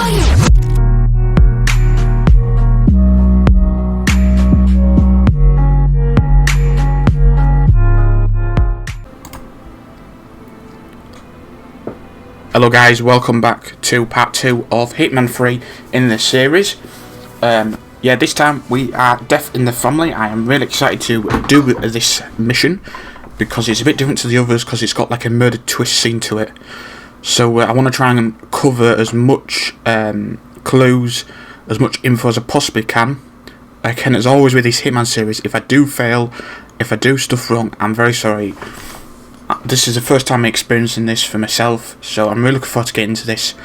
Hello guys, welcome back to part 2 of Hitman 3 in this series. Yeah, this time we are Death in the Family. I am really excited to do this mission because it's a bit different to the others because it's got like a murder twist scene to it. So I want to try and cover as much clues, as much info as I possibly can. Again, as always with this Hitman series, if I do fail, if I do stuff wrong, I'm very sorry. This is the first time I'm experiencing this for myself, so I'm really looking forward to getting into this.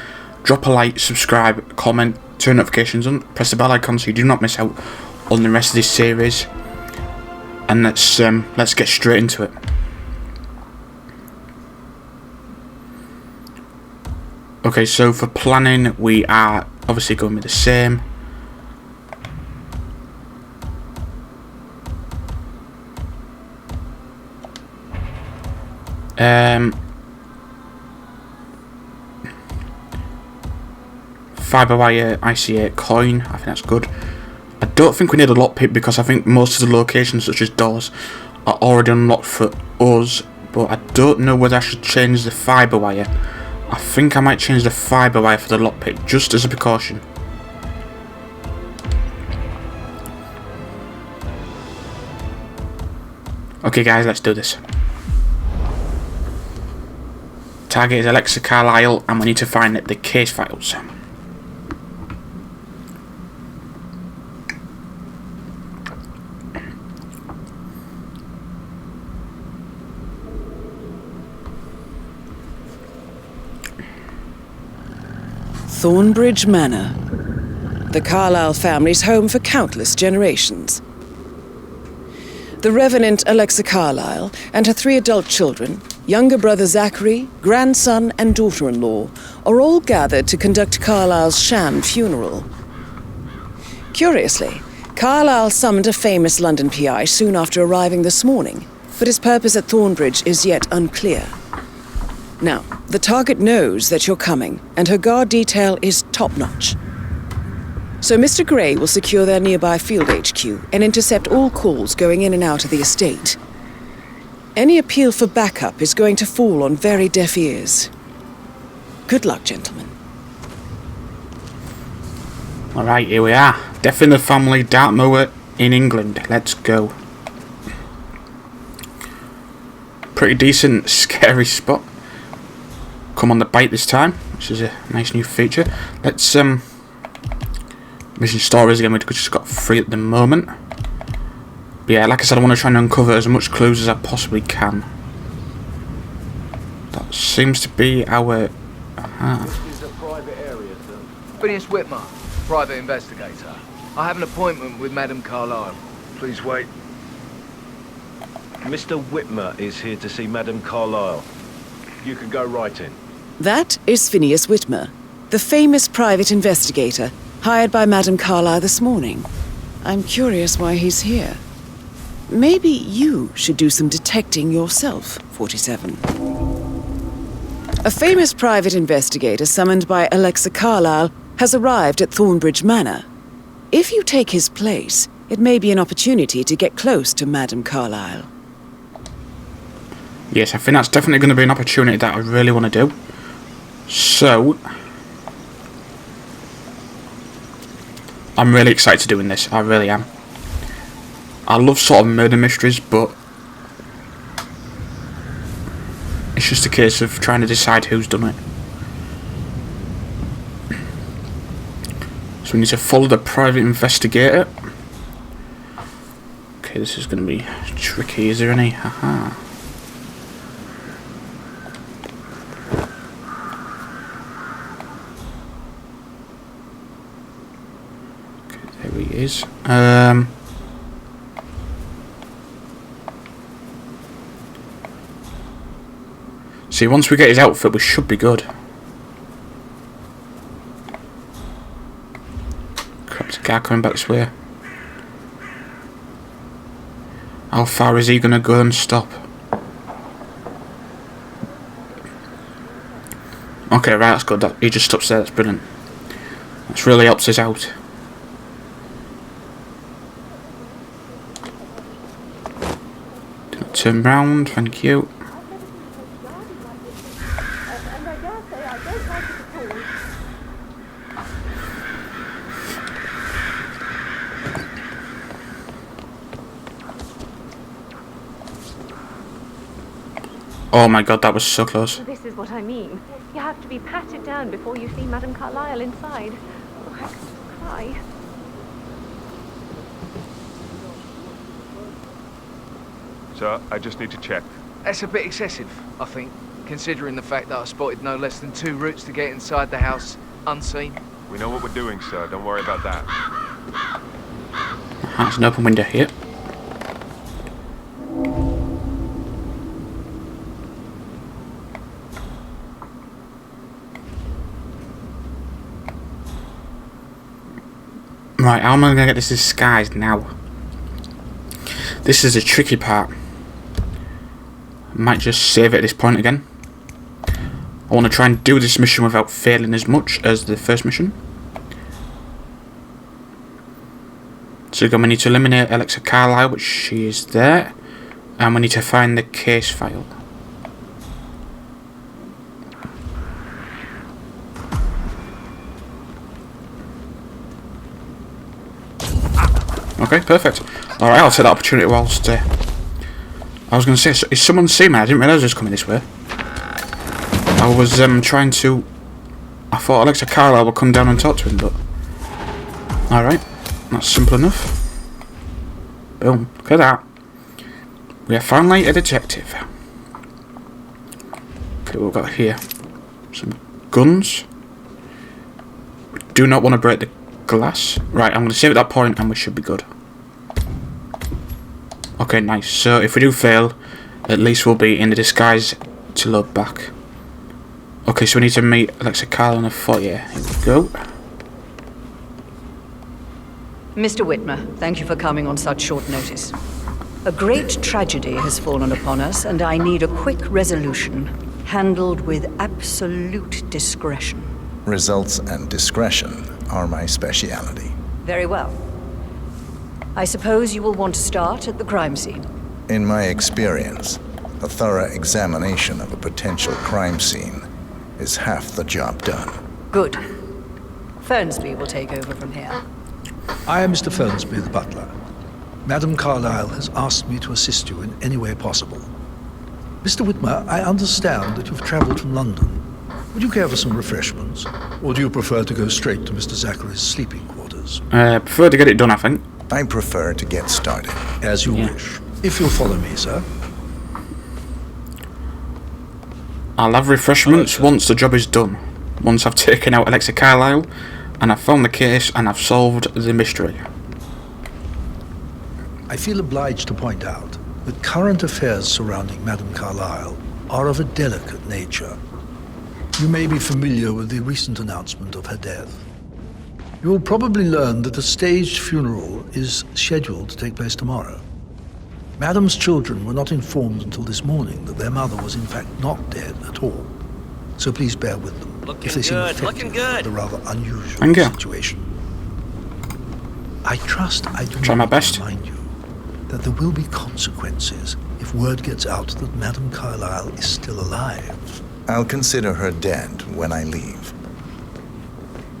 Drop a like, subscribe, comment, turn notifications on, press the bell icon so you do not miss out on the rest of this series. And let's get straight into it. Okay, so for planning, we are obviously going with the same. Fibre wire IC8 coin, I think that's good. I don't think we need a lockpick because I think most of the locations such as doors are already unlocked for us, but I don't know whether I should change the fibre wire. I think I might change the fibre wire for the lockpick just as a precaution. Okay guys, let's do this. Target is Alexa Carlisle and we need to find the case files. Thornbridge Manor, the Carlisle family's home for countless generations. The Revenant Alexa Carlisle and her 3 adult children, younger brother Zachary, grandson and daughter-in-law, are all gathered to conduct Carlisle's sham funeral. Curiously, Carlisle summoned a famous London PI soon after arriving this morning, but his purpose at Thornbridge is yet unclear. Now, the target knows that you're coming, and her guard detail is top-notch. So Mr. Gray will secure their nearby field HQ and intercept all calls going in and out of the estate. Any appeal for backup is going to fall on very deaf ears. Good luck, gentlemen. Alright, here we are. Death in the Family, Dartmoor in England. Let's go. Pretty decent, scary spot. Come on the bite this time, which is a nice new feature. Let's mission stories again. We've just got 3 at the moment. But yeah, like I said, I want to try and uncover as much clues as I possibly can. That seems to be our... This is a private area, sir. Phineas Whitmer, private investigator. I have an appointment with Madame Carlisle. Please wait. Mr. Whitmer is here to see Madame Carlisle. You can go right in. That is Phineas Whitmer, the famous private investigator hired by Madame Carlisle this morning. I'm curious why he's here. Maybe you should do some detecting yourself, 47. A famous private investigator summoned by Alexa Carlisle has arrived at Thornbridge Manor. If you take his place, it may be an opportunity to get close to Madame Carlisle. Yes, I think that's definitely going to be an opportunity that I really want to do. So, I'm really excited to doing this. I really am. I love sort of murder mysteries, but it's just a case of trying to decide who's done it. So we need to follow the private investigator. Okay, this is going to be tricky. Is there any? Haha. There he is. See, once we get his outfit, we should be good. Crap, there's a guy coming back this way. How far is he going to go and stop? Okay, right, that's good. He just stops there, that's brilliant. This really helps us out. Turn round, thank you. Oh my god, that was so close. This is what I mean. You have to be patted down before you see Madame Carlyle inside. Oh, I could just cry. Sir, I just need to check. That's a bit excessive, I think, considering the fact that I spotted no less than 2 routes to get inside the house unseen. We know what we're doing, sir. Don't worry about that. There's an open window here. Right, how am I going to get this disguised now? This is a tricky part. I might just save it at this point again. I want to try and do this mission without failing as much as the first mission. So again, we need to eliminate Alexa Carlyle, which she is there. And we need to find the case file. Okay, perfect. Alright, I'll take that opportunity whilst... I was going to say, is someone seeing me? I didn't realise it was coming this way. I was trying to... I thought Alexa Carlyle would come down and talk to him, but... Alright, that's simple enough. Boom, look at that. We are finally a detective. Okay, what we've got here? Some guns. We do not want to break the glass. Right, I'm going to save at that point and we should be good. Okay, nice. So if we do fail, at least we'll be in the disguise to load back. Okay, so we need to meet Alexa Carlyle in the foyer. Here we go. Mr. Whitmer, thank you for coming on such short notice. A great tragedy has fallen upon us, and I need a quick resolution, handled with absolute discretion. Results and discretion are my speciality. Very well. I suppose you will want to start at the crime scene. In my experience, a thorough examination of a potential crime scene is half the job done. Good. Fernsby will take over from here. I am Mr. Fernsby, the butler. Madame Carlyle has asked me to assist you in any way possible. Mr. Whitmer, I understand that you've traveled from London. Would you care for some refreshments? Or do you prefer to go straight to Mr. Zachary's sleeping quarters? Prefer to get it done, I think. I prefer to get started. As you wish. If you'll follow me, sir. I'll have refreshments once the job is done. Once I've taken out Alexa Carlyle, and I've found the case, and I've solved the mystery. I feel obliged to point out that current affairs surrounding Madame Carlyle are of a delicate nature. You may be familiar with the recent announcement of her death. You will probably learn that a staged funeral is scheduled to take place tomorrow. Madame's children were not informed until this morning that their mother was in fact not dead at all. So please bear with them if they seem affected by the rather unusual situation. I trust I do Try my not best. remind you that there will be consequences if word gets out that Madame Carlyle is still alive. I'll consider her dead when I leave.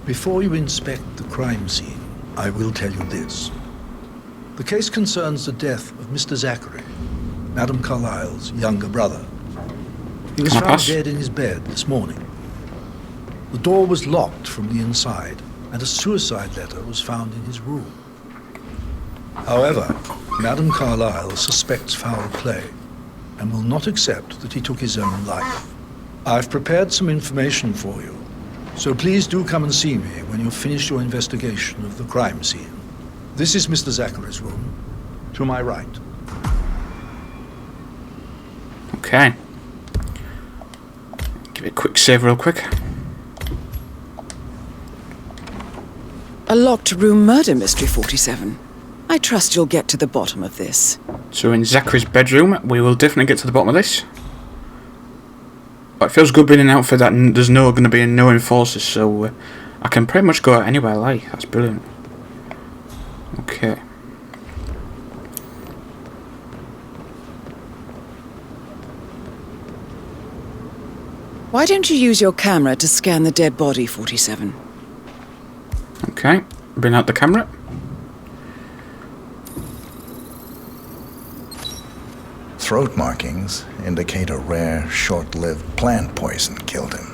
Before you inspect the crime scene, I will tell you this. The case concerns the death of Mr. Zachary, Madame Carlyle's younger brother. He was Can I found pass? dead in his bed this morning. The door was locked from the inside, and a suicide letter was found in his room. However, Madame Carlyle suspects foul play and will not accept that he took his own life. I've prepared some information for you, so please do come and see me when you've finished your investigation of the crime scene. This is Mr. Zachary's room, to my right. Okay. Give it a quick save real quick. A locked room murder mystery, 47. I trust you'll get to the bottom of this. So in Zachary's bedroom, we will definitely get to the bottom of this. But it feels good being in an outfit that there's going to be no enforcers, so I can pretty much go anywhere, like, that's brilliant. Okay. Why don't you use your camera to scan the dead body, 47? Okay, bring out the camera. Throat markings indicate a rare, short-lived plant poison killed him.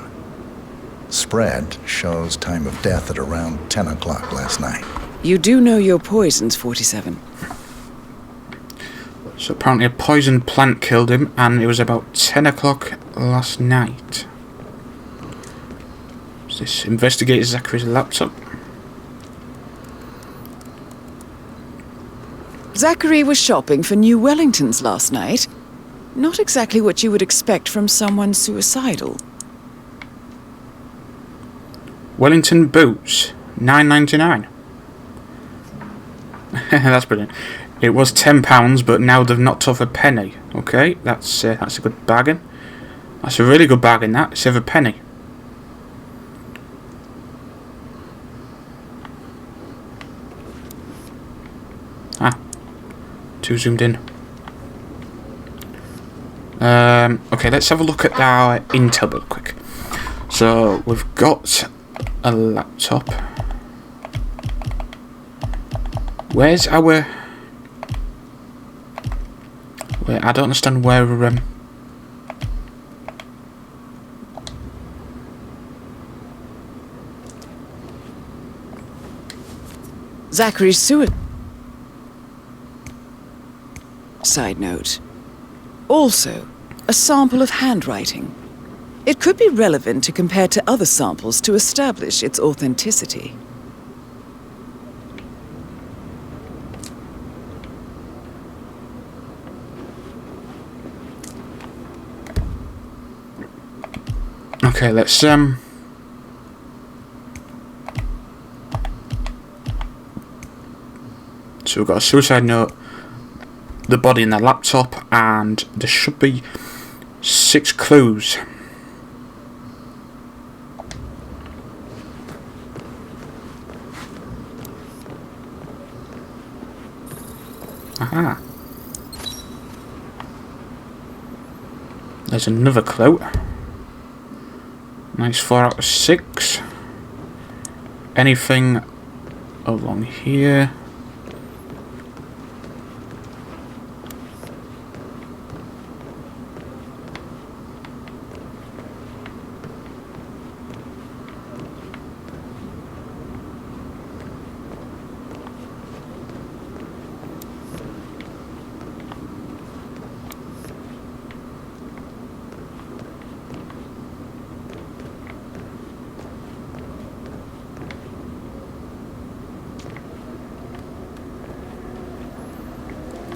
Spread shows time of death at around 10 o'clock last night. You do know your poisons, 47. So apparently a poisoned plant killed him, and it was about 10 o'clock last night. Is this Investigator Zachary's laptop? Zachary was shopping for new Wellingtons last night. Not exactly what you would expect from someone suicidal. Wellington boots, $9.99. That's brilliant. It was £10, but now they've knocked off a penny. Okay, that's a good bargain. That's a really good bargain. That save a penny. Too zoomed in. Okay, let's have a look at our intel real quick. So we've got a laptop. Where's our? Wait, I don't understand where Zachary's Side note. Also, a sample of handwriting. It could be relevant to compare to other samples to establish its authenticity. Okay, let's So we've got a suicide note, the body in the laptop, and there should be 6 clues. Aha. There's another clue. Nice 4 out of 6. Anything along here?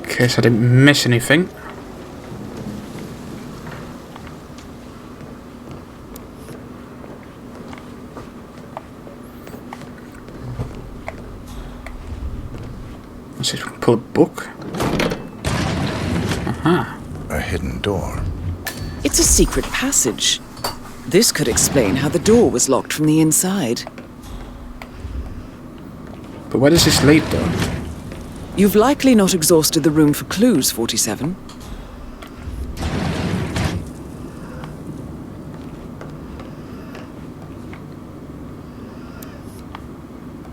In case I didn't miss anything. Let's see if we can pull a book. Aha. A hidden door. It's a secret passage. This could explain how the door was locked from the inside. But where does this lead though? You've likely not exhausted the room for clues, 47.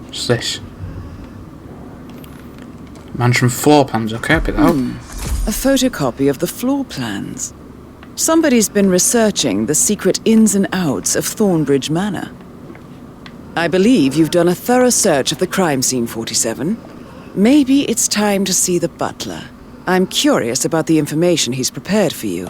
What's this? Mansion floor plans, okay, I'll pick that up. A photocopy of the floor plans. Somebody's been researching the secret ins and outs of Thornbridge Manor. I believe you've done a thorough search of the crime scene, 47. Maybe it's time to see the butler. I'm curious about the information he's prepared for you.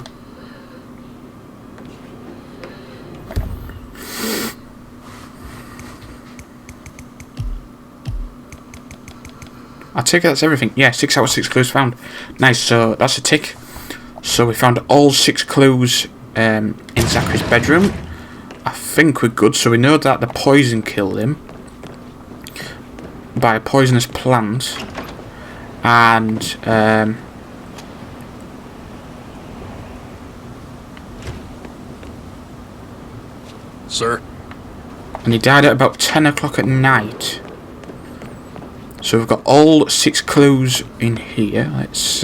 I take it that's everything. Yeah, 6 out of 6 clues found. Nice, so that's a tick. So we found all 6 clues in Zachary's bedroom. I think we're good. So we know that the poison killed him by a poisonous plant. And Sir? And he died at about 10 o'clock at night. So we've got all 6 clues in here. Let's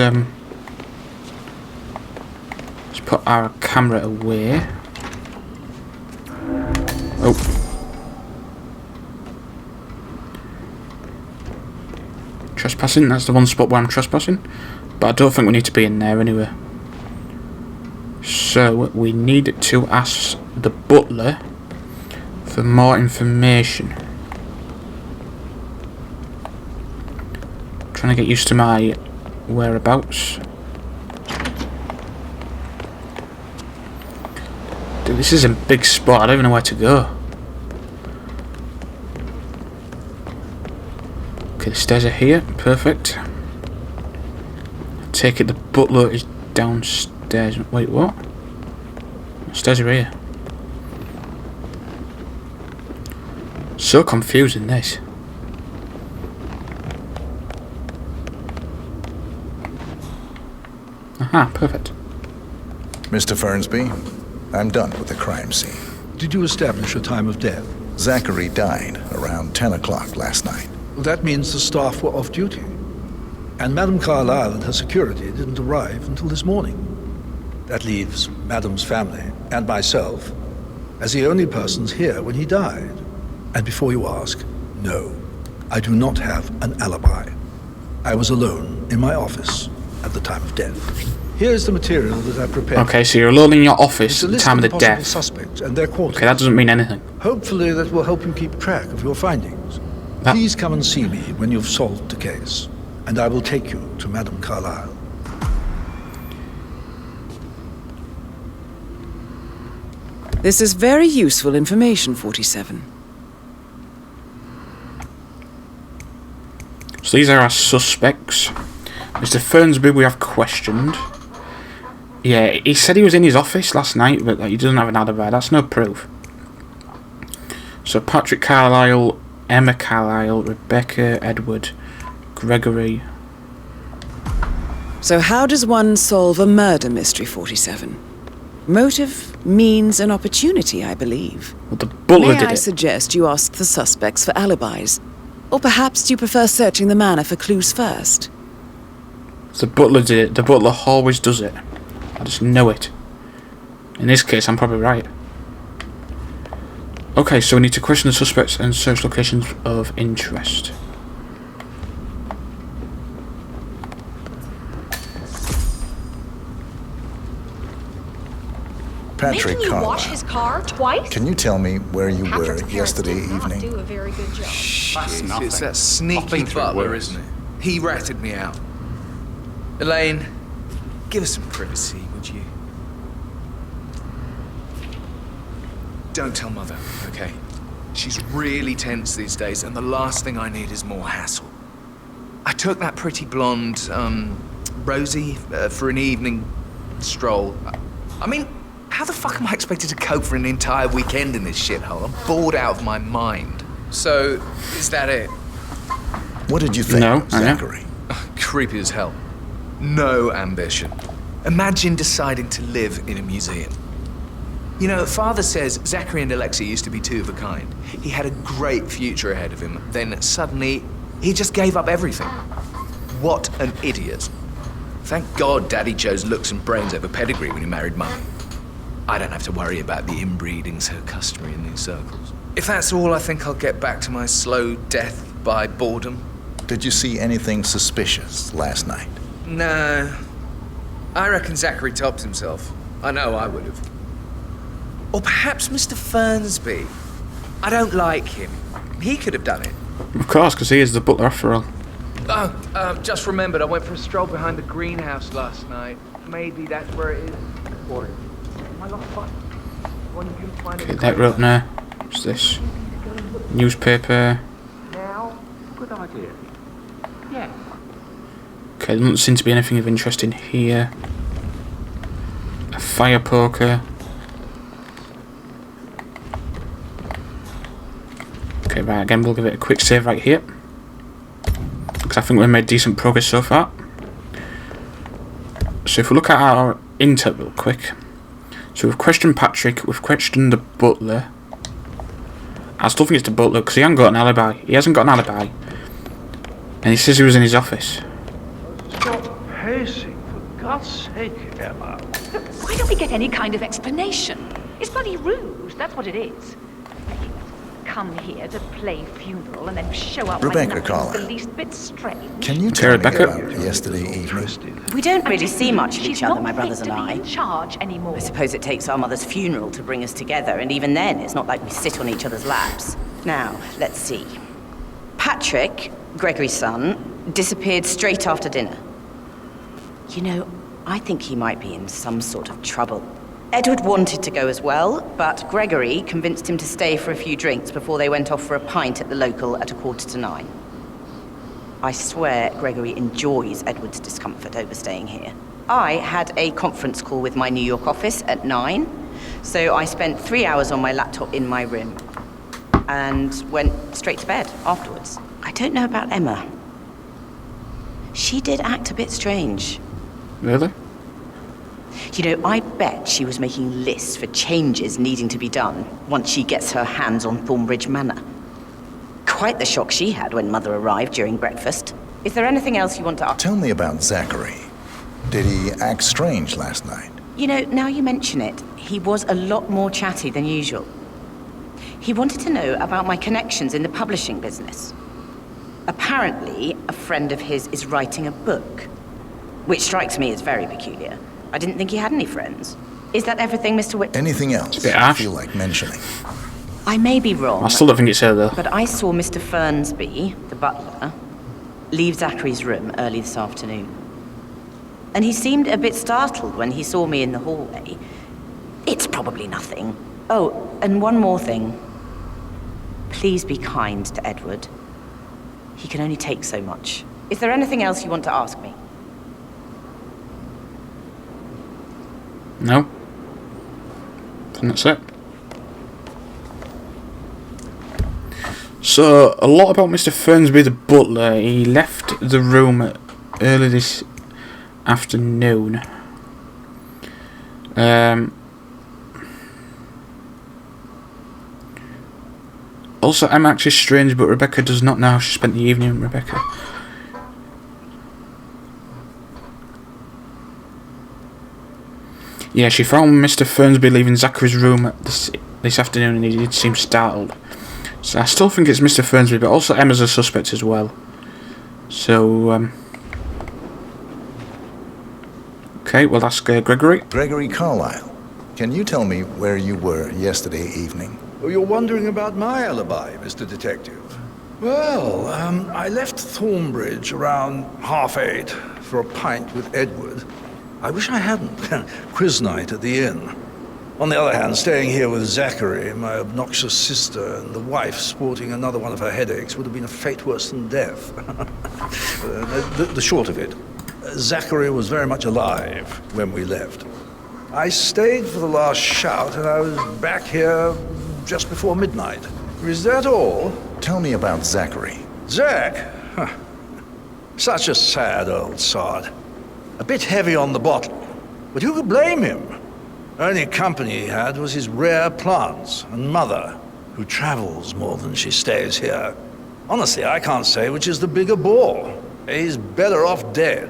put our camera away. Oh. Trespassing, that's the one spot where I'm trespassing. But I don't think we need to be in there anyway. So we need to ask the butler for more information. Trying to get used to my whereabouts. Dude, this is a big spot. I don't even know where to go. Okay, the stairs are here. Perfect. I take it the butler is downstairs. Wait, what? The stairs are here. So confusing, this. Aha, perfect. Mr. Fernsby, I'm done with the crime scene. Did you establish a time of death? Zachary died around 10 o'clock last night. Well, that means the staff were off duty. And Madame Carlyle and her security didn't arrive until this morning. That leaves Madame's family and myself as the only persons here when he died. And before you ask, no, I do not have an alibi. I was alone in my office at the time of death. Here's the material that I prepared. Okay, so you're alone in your office It's a at the list time of of the possible death. suspects and their quarters. Okay, that doesn't mean anything. Hopefully that will help you keep track of your findings. That- Please come and see me when you've solved the case, and I will take you to Madame Carlyle. This is very useful information, 47. So these are our suspects. Mr. Fernsby we have questioned. Yeah, he said he was in his office last night, but he doesn't have an alibi. That's no proof. So Patrick Carlyle, Emma Carlyle, Rebecca, Edward, Gregory. So how does one solve a murder mystery, 47? Motive, means, and opportunity, I believe. Well, the butler May did I it. suggest you ask the suspects for alibis? Or perhaps do you prefer searching the manor for clues first? The butler did it. The butler always does it. I just know it. In this case, I'm probably right. Okay, so we need to question the suspects and search locations of interest. Patrick Making you Carlyle, wash his car twice? can you tell me where you were Patrick's parents yesterday did not evening? do a very good job. It's that sneaky butler, isn't it? He ratted me out. Elaine, give us some privacy, would you? Don't tell Mother, okay? She's really tense these days, and the last thing I need is more hassle. I took that pretty blonde, Rosie, for an evening stroll. I mean, how the fuck am I expected to cope for an entire weekend in this shithole? I'm bored out of my mind. So, is that it? What did you think, No, Zachary? Creepy as hell. No ambition. Imagine deciding to live in a museum. You know, Father says Zachary and Alexei used to be two of a kind. He had a great future ahead of him. Then suddenly, he just gave up everything. What an idiot. Thank God Daddy chose looks and brains over pedigree when he married Mummy. I don't have to worry about the inbreeding so customary in these circles. If that's all, I think I'll get back to my slow death by boredom. Did you see anything suspicious last night? No. I reckon Zachary topped himself. I know I would have. Or perhaps Mr. Fernsby. I don't like him. He could have done it. Of course, because he is the butler after all. Oh, just remembered I went for a stroll behind the greenhouse last night. Maybe that's where it is. Or my lost button. One you can find Okay, that wrote now. What's this? Newspaper. now. Good idea. Yeah. Okay, there doesn't seem to be anything of interest in here. A fire poker. Okay, right, again we'll give it a quick save right here. Because I think we've made decent progress so far. So if we look at our intel real quick. So we've questioned Patrick, we've questioned the butler. I still think it's the butler, because he hasn't got an alibi. He hasn't got an alibi. And he says he was in his office. Stop pacing, for God's sake, Emma. Why don't we get any kind of explanation? It's bloody rude, that's what it is. Come here to play funeral and then show up Rebecca when nothing's Carlyle. the least bit strange. Can you tell me Rebecca? about yesterday evening? We don't really She's see much of each other, not my brothers fit and to be I. in charge anymore. I suppose it takes our mother's funeral to bring us together, and even then, it's not like we sit on each other's laps. Now, let's see. Patrick, Gregory's son, disappeared straight after dinner. You know, I think he might be in some sort of trouble. Edward wanted to go as well, but Gregory convinced him to stay for a few drinks before they went off for a pint at the local at 9:15. I swear Gregory enjoys Edward's discomfort over staying here. I had a conference call with my New York office at 9, so I spent 3 hours on my laptop in my room and went straight to bed afterwards. I don't know about Emma. She did act a bit strange. Really? You know, I bet she was making lists for changes needing to be done once she gets her hands on Thornbridge Manor. Quite the shock she had when Mother arrived during breakfast. Is there anything else you want to ask? Tell me about Zachary. Did he act strange last night? You know, now you mention it, he was a lot more chatty than usual. He wanted to know about my connections in the publishing business. Apparently, a friend of his is writing a book, which strikes me as very peculiar. I didn't think he had any friends. Is that everything, Mr. Whit? Anything else bit you harsh. feel like mentioning? I may be wrong. I still don't think it's her, though. But I saw Mr. Fernsby, the butler, leave Zachary's room early this afternoon. And he seemed a bit startled when he saw me in the hallway. It's probably nothing. Oh, and one more thing. Please be kind to Edward. He can only take so much. Is there anything else you want to ask me? No. And that's it. So, a lot about Mr. Fernsby the butler. He left the room early this afternoon. Also, Emma acts is strange, but Rebecca does not know how she spent the evening. Rebecca. Yeah, she found Mr. Fernsby leaving Zachary's room this afternoon, and he did seem startled. So I still think it's Mr. Fernsby, but also Emma's a suspect as well. So, okay, we'll ask Gregory. Gregory Carlyle, can you tell me where you were yesterday evening? Oh, you're wondering about my alibi, Mr. Detective. Well, I left Thornbridge around 8:30 for a pint with Edward. I wish I hadn't. Quiz night at the inn. On the other hand, staying here with Zachary, my obnoxious sister, and the wife sporting another one of her headaches would have been a fate worse than death. The short of it, Zachary was very much alive when we left. I stayed for the last shout, and I was back here just before midnight. Is that all? Tell me about Zachary. Zach? Huh. Such a sad old sod. A bit heavy on the bottle, but who could blame him? Only company he had was his rare plants and Mother, who travels more than she stays here. Honestly, I can't say which is the bigger bore. He's better off dead.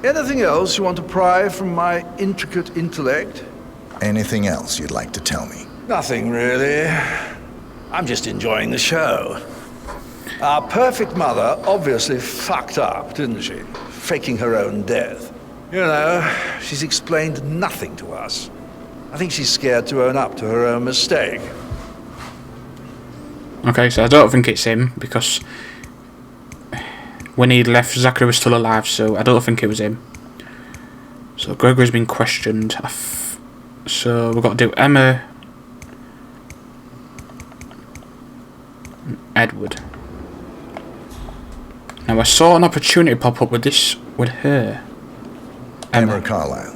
Anything else you want to pry from my intricate intellect? Anything else you'd like to tell me? Nothing, really. I'm just enjoying the show. Our perfect mother obviously fucked up, didn't she? Faking her own death. You know, she's explained nothing to us. I think she's scared to own up to her own mistake. Okay, so I don't think it's him, because when he left, Zachary was still alive, so I don't think it was him. So Gregory's been questioned. So we've got to do Emma, and Edward. Now I saw an opportunity pop up with her. Emma Carlyle,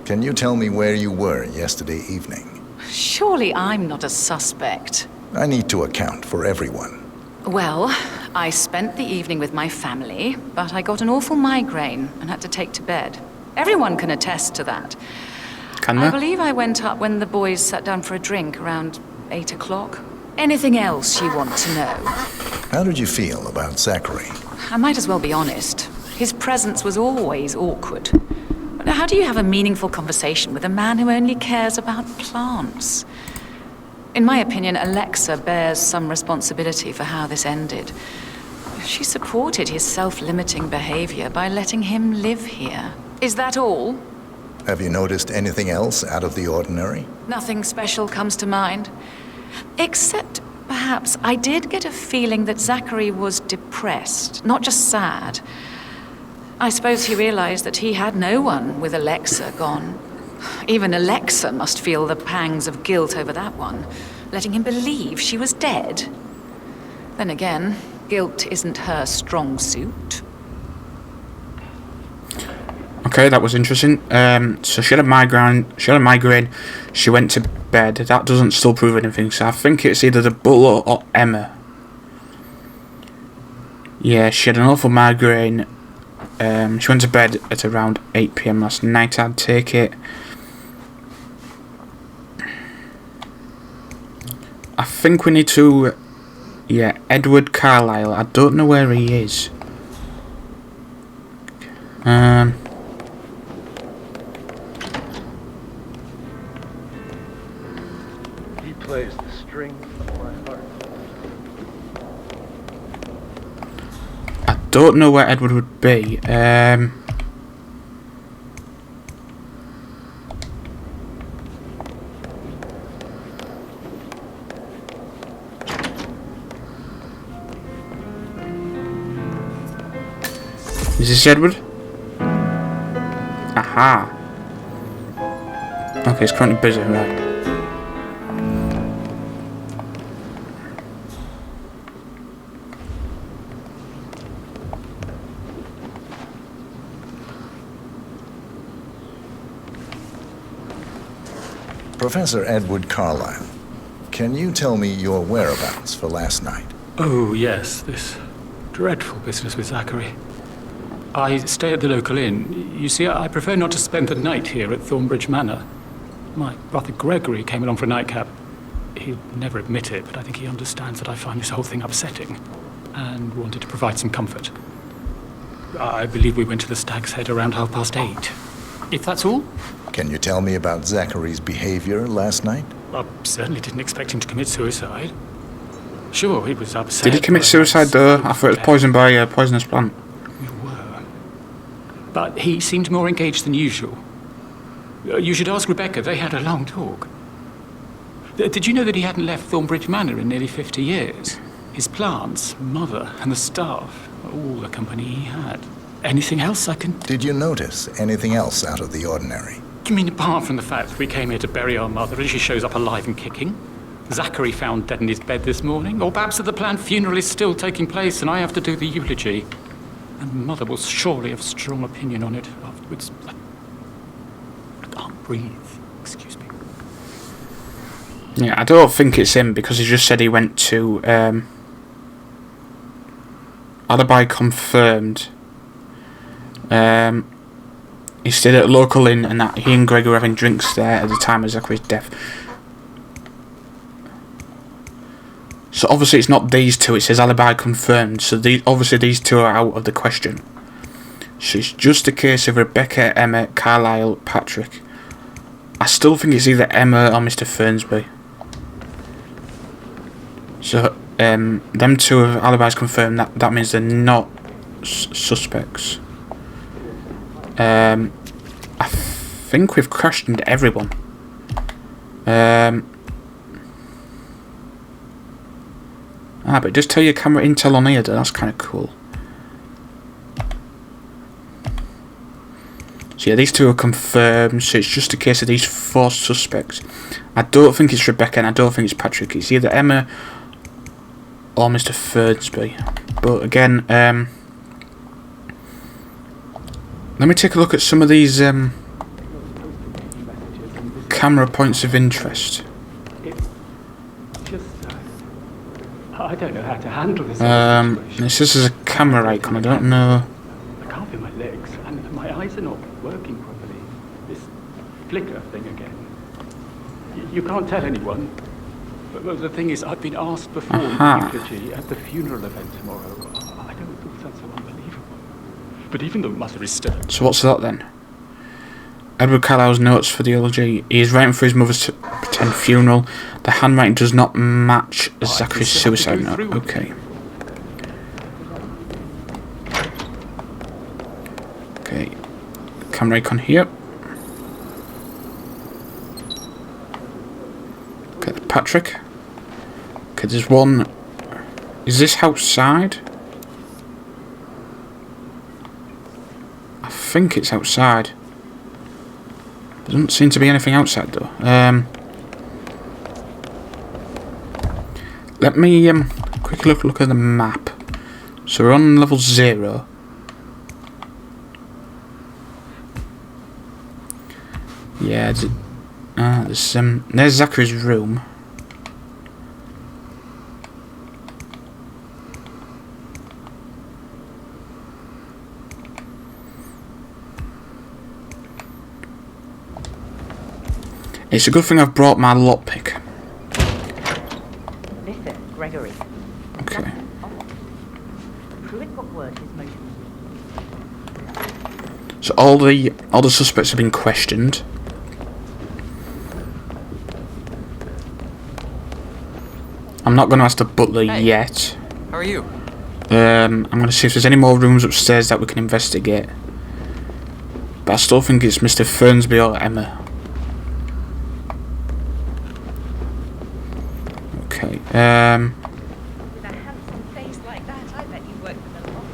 can you tell me where you were yesterday evening? Surely I'm not a suspect. I need to account for everyone. Well, I spent the evening with my family, but I got an awful migraine and had to take to bed. Everyone can attest to that. Can I they? believe I went up when the boys sat down for a drink around 8 o'clock. Anything else you want to know? How did you feel about Zachary? I might as well be honest. His presence was always awkward. But how do you have a meaningful conversation with a man who only cares about plants? In my opinion, Alexa bears some responsibility for how this ended. She supported his self-limiting behavior by letting him live here. Is that all? Have you noticed anything else out of the ordinary? Nothing special comes to mind. Except, perhaps, I did get a feeling that Zachary was depressed, not just sad. I suppose he realized that he had no one with Alexa gone. Even Alexa must feel the pangs of guilt over that one, letting him believe she was dead. Then again, guilt isn't her strong suit. Okay, that was interesting. So she had a migraine. She went to bed. That doesn't still prove anything. So I think it's either the butler or Emma. Yeah, she had an awful migraine. She went to bed at around 8 PM last night, I'd take it. I think we need to... Yeah, Edward Carlyle. I don't know where he is. He plays the strings of my heart. I don't know where Edward would be. Is this Edward? Aha. Okay, it's currently busy, right. Professor Edward Carlyle, can you tell me your whereabouts for last night? Oh, yes, this dreadful business with Zachary. I stay at the local inn. You see, I prefer not to spend the night here at Thornbridge Manor. My brother Gregory came along for a nightcap. He'll never admit it, but I think he understands that I find this whole thing upsetting and wanted to provide some comfort. I believe we went to the Stag's Head around 8:30. If that's all? Can you tell me about Zachary's behavior last night? I certainly didn't expect him to commit suicide. Sure, he was upset. Did he commit suicide though? I thought it was poisoned by a poisonous plant. We were. But he seemed more engaged than usual. You should ask Rebecca. They had a long talk. Did you know that he hadn't left Thornbridge Manor in nearly 50 years? His plants, mother, and the staff, all the company he had. Anything else I can... Did you notice anything else out of the ordinary? You mean apart from the fact that we came here to bury our mother and she shows up alive and kicking? Zachary found dead in his bed this morning? Or perhaps that the planned funeral is still taking place and I have to do the eulogy? And Mother will surely have a strong opinion on it afterwards. I can't breathe. Excuse me. Yeah, I don't think it's him because he just said he went to alibi confirmed. He stayed at a local inn and that he and Greg were having drinks there at the time of Zachary's death. So obviously it's not these two, it says alibi confirmed, so obviously these two are out of the question. So it's just a case of Rebecca, Emma, Carlyle, Patrick. I still think it's either Emma or Mr. Fernsby. So them two have alibis confirmed, that means they're not suspects. I think we've questioned everyone. But just tell your camera intel on here, that's kind of cool. So yeah, these two are confirmed, so it's just a case of these 4 suspects. I don't think it's Rebecca and I don't think it's Patrick. It's either Emma or Mr. Fernsby. But again, let me take a look at some of these camera points of interest. I don't know how to handle this. It says there's a camera icon, I don't know. I can't feel my legs, and my eyes are not working properly. This flicker thing again. You can't tell anyone, But the thing is, I've been asked before eulogy at the funeral event tomorrow. I don't think that's so unbelievable. But even the mother is still... So what's that then? Edward Carlyle's notes for the eulogy. He is writing for his mother's pretend funeral. The handwriting does not match Zachary's suicide note. Okay. Okay. Camera icon here. Okay, Patrick. Okay, there's one. Is this outside? I think it's outside. There doesn't seem to be anything outside though. Let me quickly look at the map. So we're on level 0. Yeah, there's Zachary's room. It's a good thing I've brought my lockpick. Listen, Gregory. Okay. Pruitt got word his motive. So all the suspects have been questioned. I'm not going to ask the butler yet. How are you? I'm going to see if there's any more rooms upstairs that we can investigate. But I still think it's Mr. Fernsby or Emma. Okay. With a handsome face like that, I bet you work with a lot of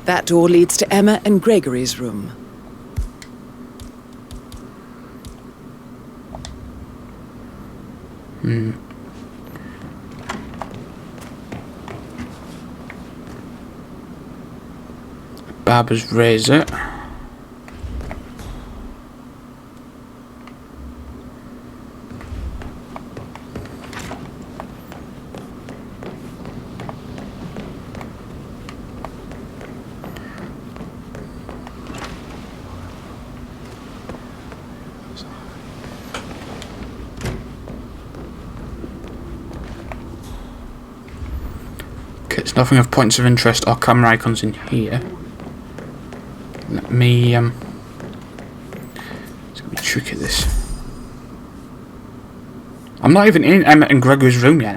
That door leads to Emma and Gregory's room. Barber's razor. Okay, there's nothing of points of interest or camera icons in here. Let me it's gonna be tricky this. I'm not even in Emma and Gregory's room yet.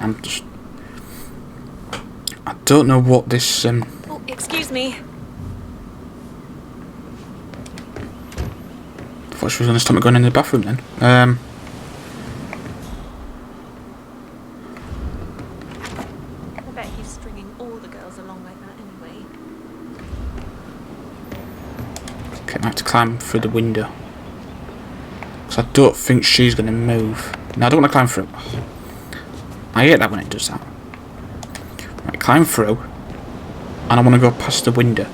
I don't know what this Oh, excuse me. I thought she was gonna stop me going in the bathroom then. I bet he's stringing all the girls along like that anyway. Okay, I have to climb through the window. Because I don't think she's going to move. No, I don't want to climb through. I hate that when it does that. Right, climb through. And I want to go past the window.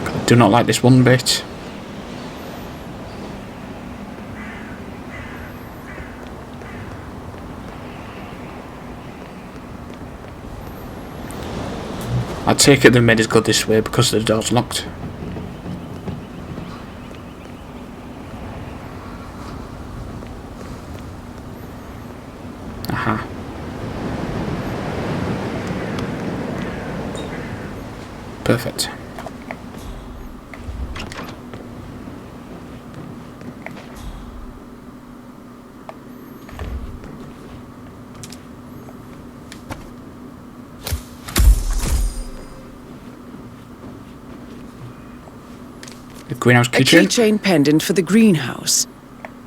I do not like this one bit. I take it the med is good this way because the door's locked. Aha. Perfect. The greenhouse keychain? A keychain pendant for the greenhouse.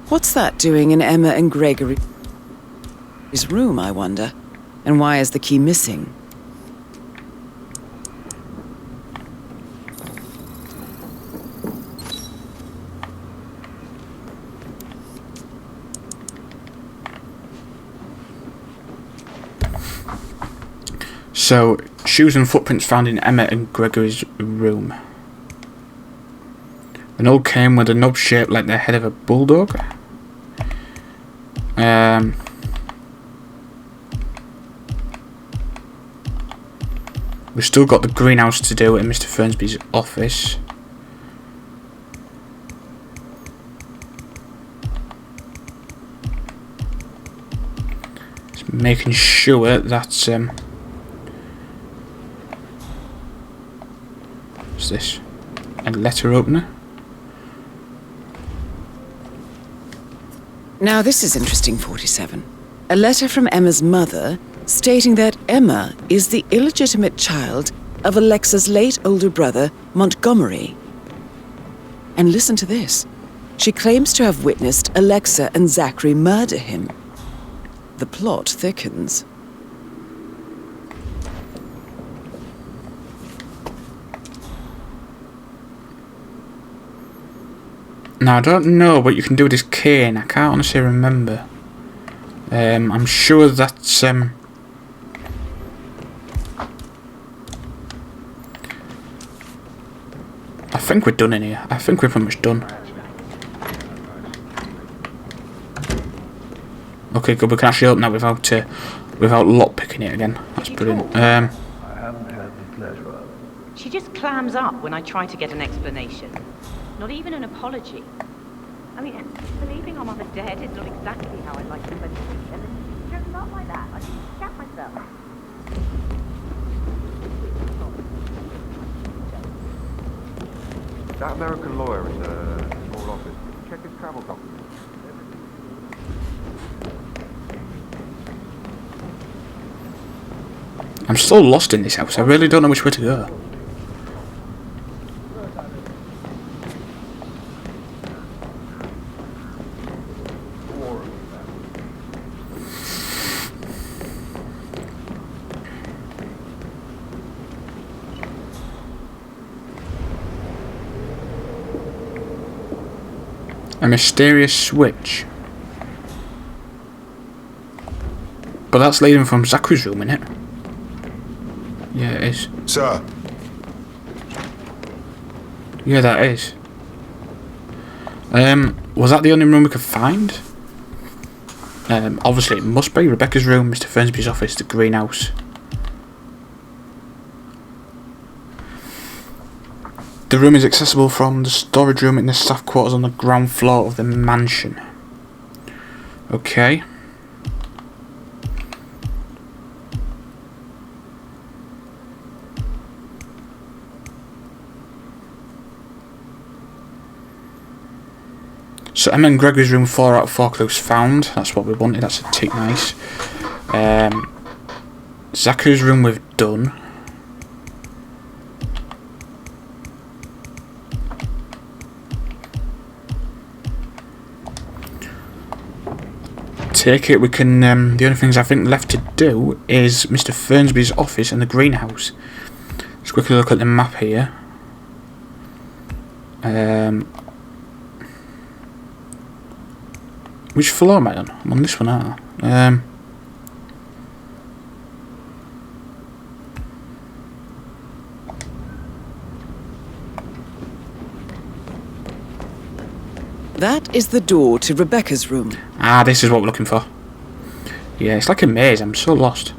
What's that doing in Emma and Gregory's room, I wonder? And why is the key missing? So, shoes and footprints found in Emma and Gregory's room. An old cane with a knob shaped like the head of a bulldog. We've still got the greenhouse to do in Mr. Fernsby's office. Just making sure that what's this? A letter opener. Now this is interesting, 47. A letter from Emma's mother stating that Emma is the illegitimate child of Alexa's late older brother, Montgomery. And listen to this. She claims to have witnessed Alexa and Zachary murder him. The plot thickens. Now, I don't know what you can do with this cane. I can't honestly remember. I'm sure that I think we're done in here. I think we're pretty much done. Okay, good. We can actually open that without lock picking it again. That's brilliant. I haven't had the pleasure. She just clams up when I try to get an explanation. Not even an apology. I mean, believing our mother dead is not exactly how I'd like to spend the weekend. And just not like that. I just scat myself. That American lawyer in the small office. Check his travel documents. I'm still lost in this house. I really don't know which way to go. A mysterious switch. But that's leading from Zachary's room, isn't it? Yeah, it is. Sir. Yeah, that is. Was that the only room we could find? Obviously it must be Rebecca's room, Mr. Fernsby's office, the greenhouse. The room is accessible from the storage room in the staff quarters on the ground floor of the mansion. Okay. So Emma and Gregory's room 4 out of 4 clues found. That's what we wanted. That's a tick, nice. Zachary's room we've done. Take it we can. The only things I think left to do is Mr. Fernsby's office and the greenhouse. Let's quickly look at the map here. Which floor am I on? I'm on this one, aren't I? That is the door to Rebecca's room. Ah, this is what we're looking for. Yeah, it's like a maze. I'm so lost.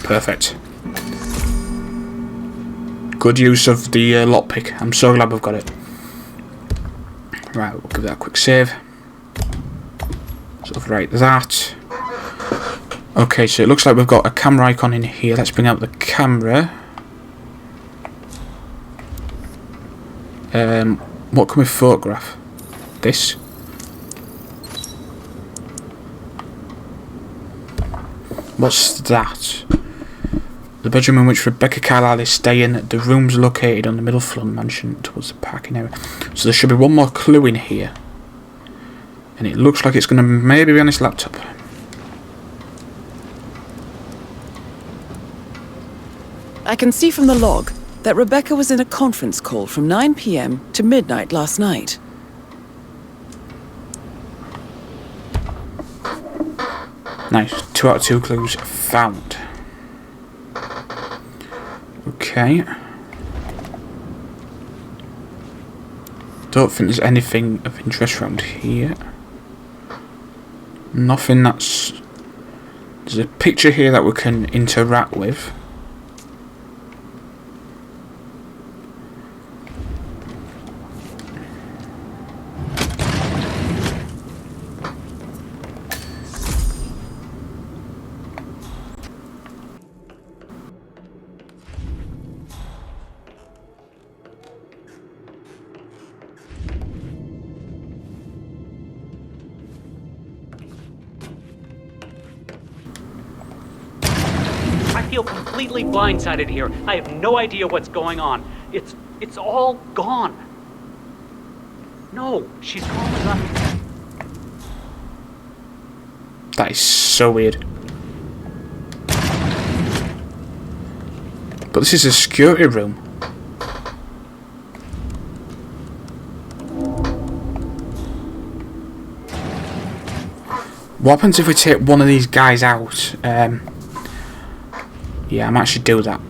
Perfect. Good use of the lockpick. I'm so glad we've got it. Right, we'll give that a quick save. So right, that. Okay, so it looks like we've got a camera icon in here. Let's bring out the camera. What can we photograph? This. What's that? The bedroom in which Rebecca Carlyle is staying. The room's located on the middle floor of the mansion towards the parking area. So there should be one more clue in here. And it looks like it's going to maybe be on this laptop. I can see from the log that Rebecca was in a conference call from 9 p.m. to midnight last night. Nice. 2 out of 2 clues found. Okay. Don't think there's anything of interest around here. Nothing that's... There's a picture here that we can interact with. I feel completely blindsided here. I have no idea what's going on. It's all gone. No, she's calling us. That is so weird. But this is a security room. What happens if we take one of these guys out? Yeah, I might actually do that.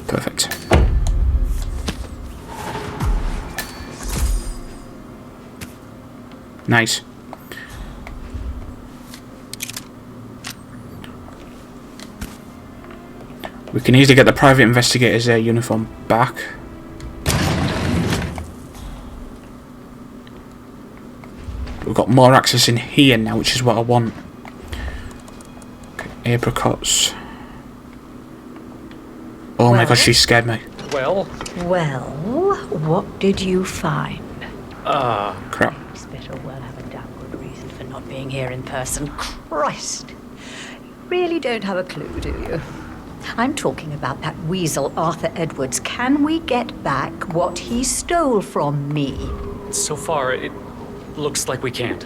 Perfect. Nice. We can easily get the private investigator's uniform back. We've got more access in here now, which is what I want. Okay, apricots. Oh my god, she scared me. Well, what did you find? Crap. This better well have a damn good reason for not being here in person. Christ! You really don't have a clue, do you? I'm talking about that weasel, Arthur Edwards. Can we get back what he stole from me? So far, it looks like we can't.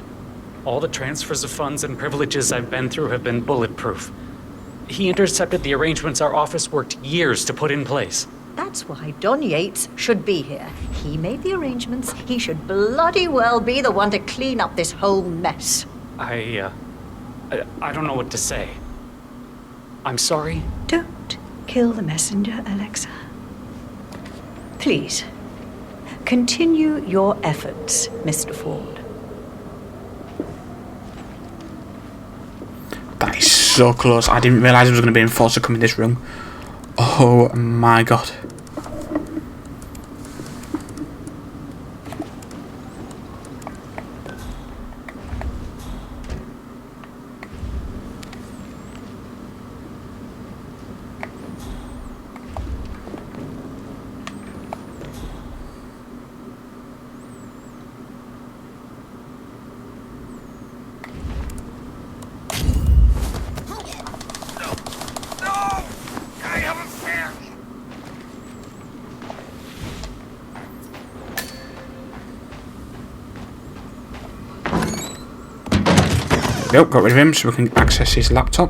All the transfers of funds and privileges I've been through have been bulletproof. He intercepted the arrangements our office worked years to put in place. That's why Don Yates should be here. He made the arrangements. He should bloody well be the one to clean up this whole mess. I don't know what to say. I'm sorry. Don't kill the messenger, Alexa. Please, continue your efforts, Mr. Ford. That is so close. I didn't realise I was going to be forced to come in this room. Oh my god. Yep, got rid of him so we can access his laptop.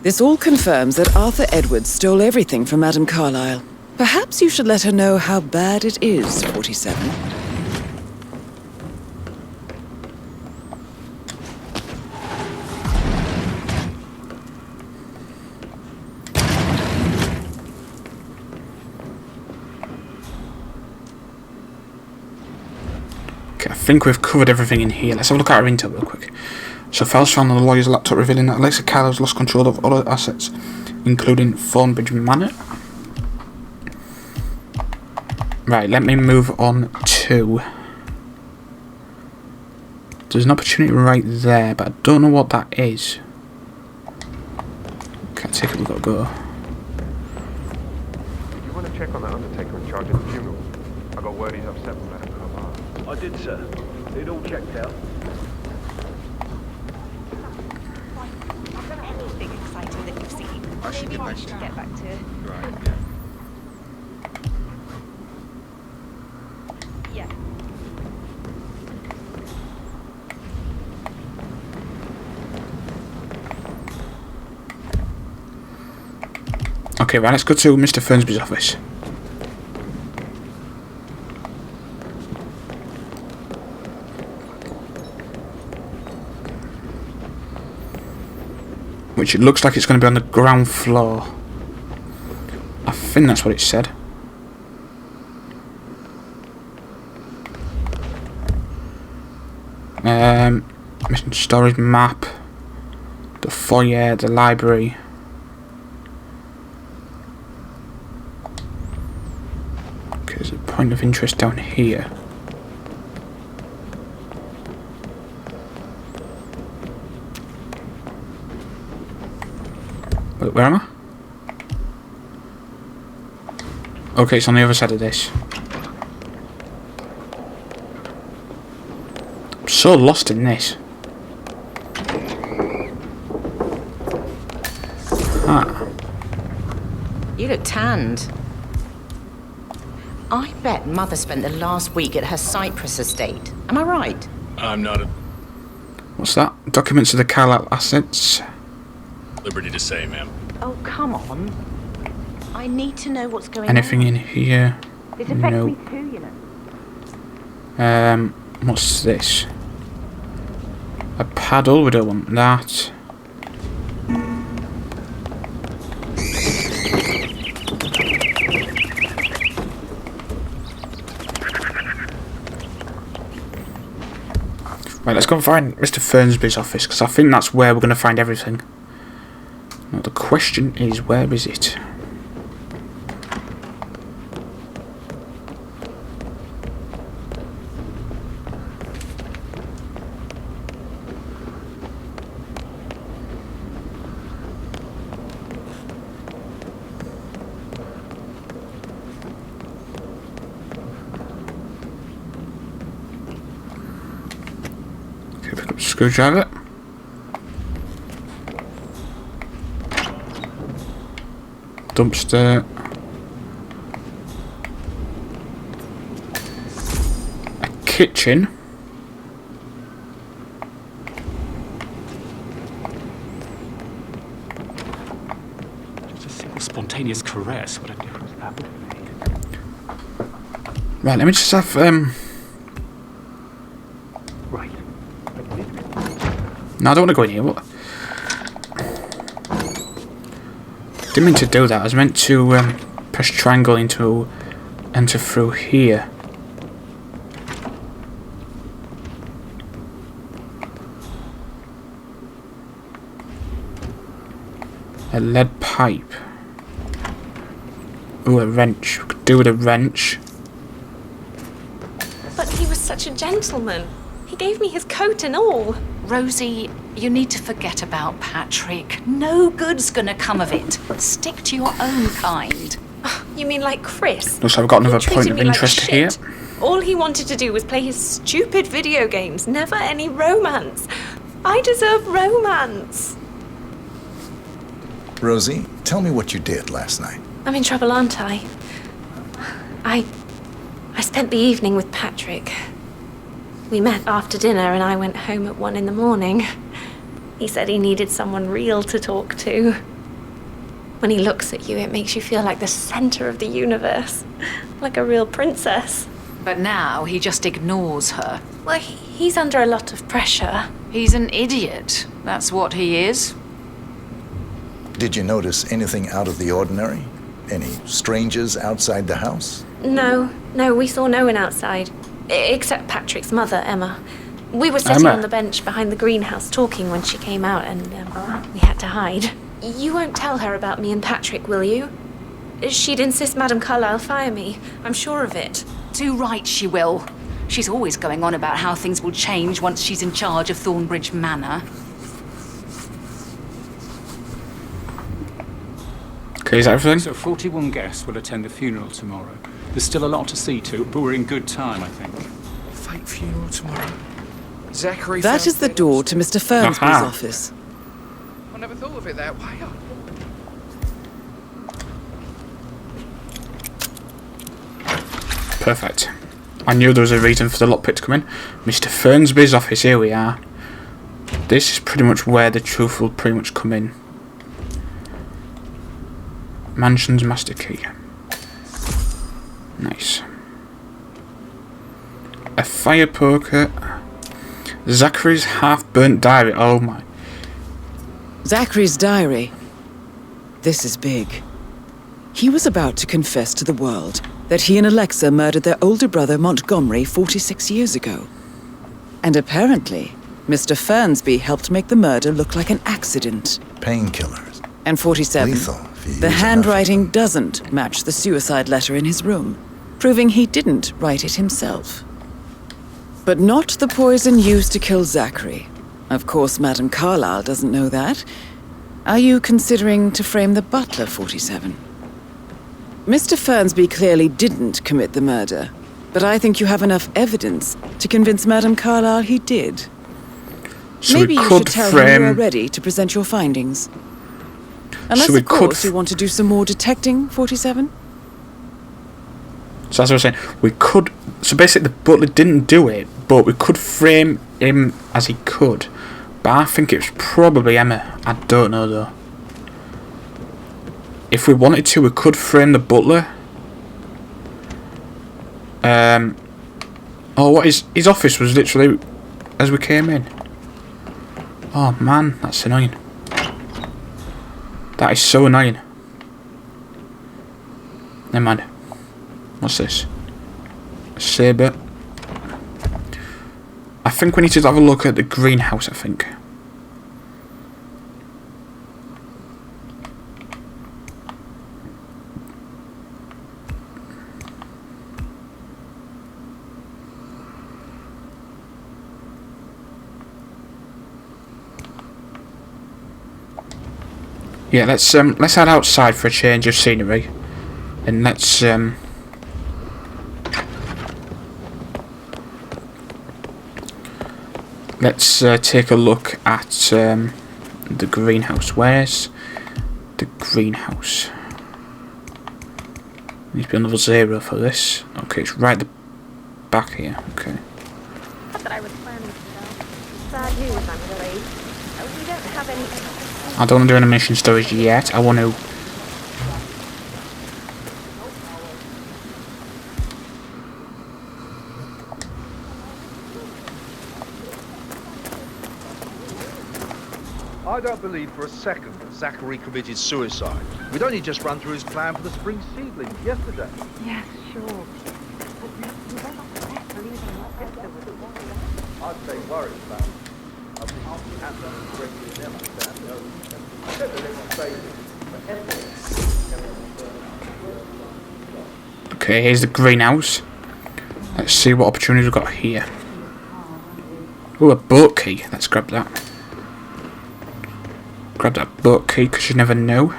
This all confirms that Arthur Edwards stole everything from Madame Carlyle. Perhaps you should let her know how bad it is, 47. I think we've covered everything in here. Let's have a look at our intel real quick. So files found on the lawyer's laptop revealing that Alexa Carlisle's lost control of all her assets, including Thornbridge Manor. Right, let me move on to... There's an opportunity right there, but I don't know what that is. Can't take it, we've got to go. You want to check on that undertaker in charge of the funeral? I got word he's upset with Madame Carlyle. I did, sir. It all checked out. Anything exciting that you've seen. I should Maybe get we back should to you. get back to... Right, yeah. Okay, right, let's go to Mr. Fernsby's office. Which it looks like it's going to be on the ground floor. I think that's what it said. Mission storage map. The foyer, the library. Okay, there's a point of interest down here. Wait, where am I? Okay, it's on the other side of this. I'm so lost in this. Ah. You look tanned. I bet Mother spent the last week at her Cyprus estate. Am I right? I'm not at What's that? Documents of the Carlisle assets. liberty to say, ma'am. Oh, come on. I need to know what's going Anything on. in here? This affects No. me too, you know. What's this? A paddle, we don't want that. Right, let's go and find Mr. Fernsby's office, because I think that's where we're going to find everything. Now the question is, where is it? Okay, pick up the screwdriver. Dumpster. A kitchen. Just a simple spontaneous caress. What a difference that would make. Right, let me just have Right. No, I don't want to go in here. What? Didn't mean to do that. I was meant to press triangle into enter through here. A lead pipe. Ooh, a wrench. We could do with a wrench. But he was such a gentleman. He gave me his coat and all. Rosie, you need to forget about Patrick. No good's gonna come of it. Stick to your own kind. You mean like Chris? Looks like I've got another He point treated of me like interest shit. here. All he wanted to do was play his stupid video games, never any romance. I deserve romance. Rosie, tell me what you did last night. I'm in trouble, aren't I? I spent the evening with Patrick. We met after dinner and I went home at 1 a.m. He said he needed someone real to talk to. When he looks at you, it makes you feel like the center of the universe. Like a real princess. But now he just ignores her. Well, he's under a lot of pressure. He's an idiot. That's what he is. Did you notice anything out of the ordinary? Any strangers outside the house? No, we saw no one outside. Except Patrick's mother, Emma. We were sitting Emma. on the bench behind the greenhouse talking when she came out and we had to hide. You won't tell her about me and Patrick, will you? She'd insist Madame Carlisle fire me. I'm sure of it. Too right she will. She's always going on about how things will change once she's in charge of Thornbridge Manor. Okay, is that everything? So 41 guests will attend the funeral tomorrow. There's still a lot to see to, but we're in good time, I think. Fake funeral tomorrow. Zachary. That is the door to Mr. Fernsby's Aha. office. I never thought of it that way. Perfect. I knew there was a reason for the lockpick to come in. Mr. Fernsby's office, here we are. This is pretty much where the truth will pretty much come in. Mansion's master key. Nice. A fire poker. Zachary's half-burnt diary. Oh my. Zachary's diary. This is big. He was about to confess to the world that he and Alexa murdered their older brother Montgomery 46 years ago. And apparently, Mr. Fernsby helped make the murder look like an accident. Painkillers. And 47. Lethal if you The use handwriting doesn't match the suicide letter in his room, proving he didn't write it himself. But not the poison used to kill Zachary. Of course, Madame Carlyle doesn't know that. Are you considering to frame the butler, 47? Mr. Fernsby clearly didn't commit the murder, but I think you have enough evidence to convince Madame Carlyle he did. So Maybe we you could should tell frame... him you are ready to present your findings. Unless, So we of course, could you want to do some more detecting, 47? So as I was saying, we could... So basically the butler didn't do it, but we could frame him as he could. But I think it's probably Emma. I don't know though. If we wanted to, we could frame the butler. Oh, what his office was literally as we came in. Oh man, that's annoying. That is so annoying. Never mind. What's this? A saber. I think we need to have a look at the greenhouse, I think. Yeah, let's head outside for a change of scenery, and let's take a look at the greenhouse. Where's the greenhouse? Needs to be another 0 for this. Okay, it's right at the back here. Okay. Not that I was planning to go. Sad news, I'm afraid. We don't have any... I don't want to do any mission stories yet. I want to... I don't believe for a second that Zachary committed suicide. We'd only just run through his plan for the spring seedlings yesterday. Yes, sure. I'd say worried about it. I think he has to bring with them that no. I said that they were saving for Okay, here's the greenhouse. Let's see what opportunities we've got here. Oh, a boat key. Let's grab that. Grab that boat key because you never know.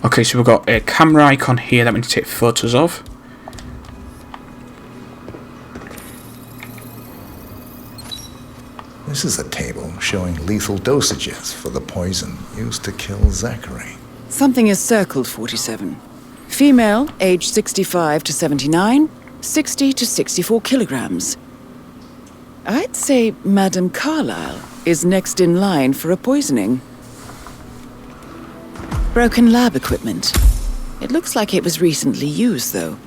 Okay, so we've got a camera icon here that we need to take photos of. This is a table showing lethal dosages for the poison used to kill Zachary. Something is circled, 47. Female, age 65 to 79, 60 to 64 kilograms. I'd say Madame Carlyle is next in line for a poisoning. Broken lab equipment. It looks like it was recently used, though.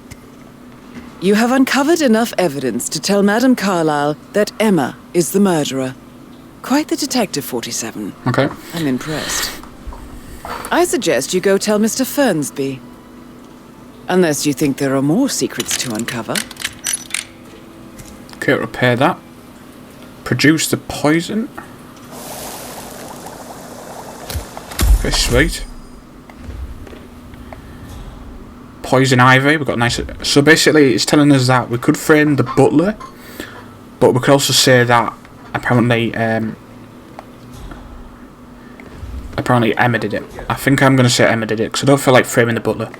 You have uncovered enough evidence to tell Madame Carlyle that Emma is the murderer. Quite the detective, 47. Okay. I'm impressed. I suggest you go tell Mr. Fernsby. Unless you think there are more secrets to uncover. Okay, repair that. Produce the poison. Okay, sweet. Poison ivy, we've got nice... So basically it's telling us that we could frame the butler, but we could also say that apparently Emma did it. I think I'm going to say Emma did it, because I don't feel like framing the butler.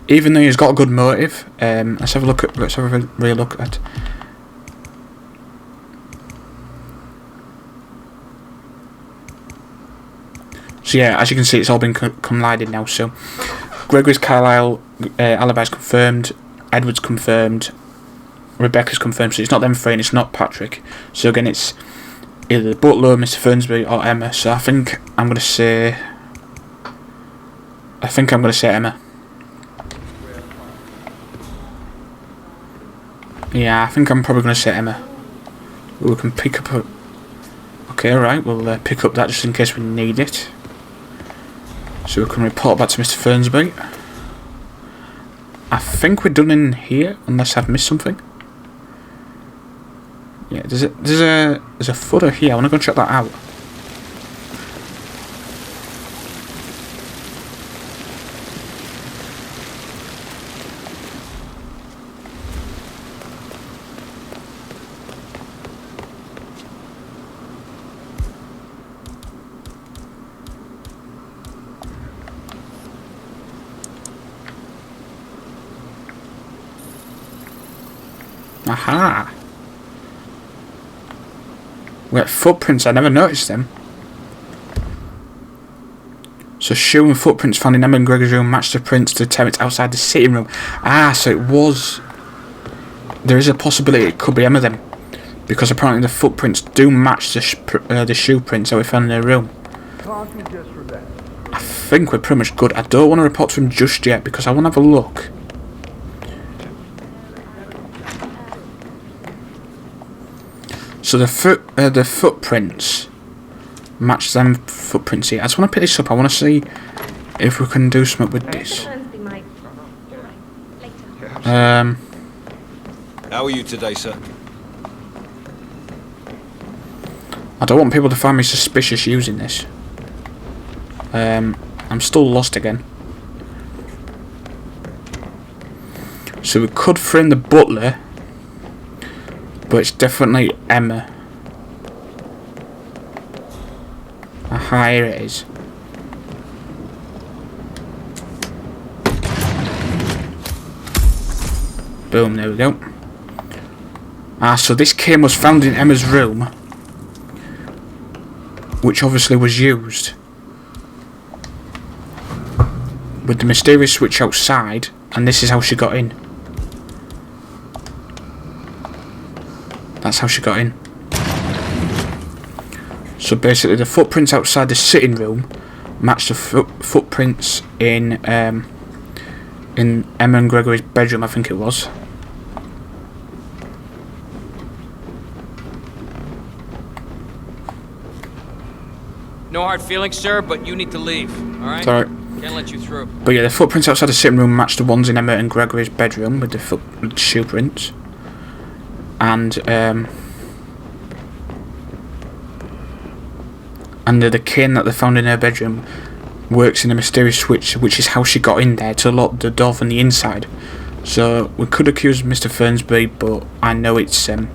Even though he's got a good motive. Let's have a real look at... So yeah, as you can see, it's all been collided now. So Gregory's Carlyle alibi's confirmed, Edward's confirmed, Rebecca's confirmed. So it's not them three, and it's not Patrick. So again, it's either the butler, Mr. Fernsby, or Emma. So I think I'm going to say... I think I'm going to say Emma. Yeah, I think I'm probably going to say Emma. We can pick up a... Okay, alright, we'll pick up that just in case we need it. So we can report back to Mr. Fernsby. I think we're done in here, unless I've missed something. Yeah, there's a footer here. I want to go check that out. Aha! We got footprints, I never noticed them. So shoe and footprints found in Emma and Gregor's room matched the prints to the terrace outside the sitting room. Ah, so it was... There is a possibility it could be Emma then. Because apparently the footprints do match the shoe prints that we found in her room. I think we're pretty much good. I don't want to report to him just yet because I want to have a look. So the footprints match them footprints here. I just want to pick this up. I want to see if we can do something with this. How are you today, sir? I don't want people to find me suspicious using this. I'm still lost again. So we could frame the butler. But it's definitely Emma. Aha, here it is. Boom, there we go. Ah, so this cane was found in Emma's room. Which obviously was used. With the mysterious switch outside. And this is how she got in. That's how she got in. So basically the footprints outside the sitting room match the footprints in Emma and Gregory's bedroom, I think it was. No hard feelings, sir, but you need to leave, alright? Alright. Can't let you through. But yeah, the footprints outside the sitting room match the ones in Emma and Gregory's bedroom with the shoe prints. And the cane that they found in her bedroom works in a mysterious switch, which is how she got in there to lock the door from the inside. So we could accuse Mr. Fernsby, but I know it's we're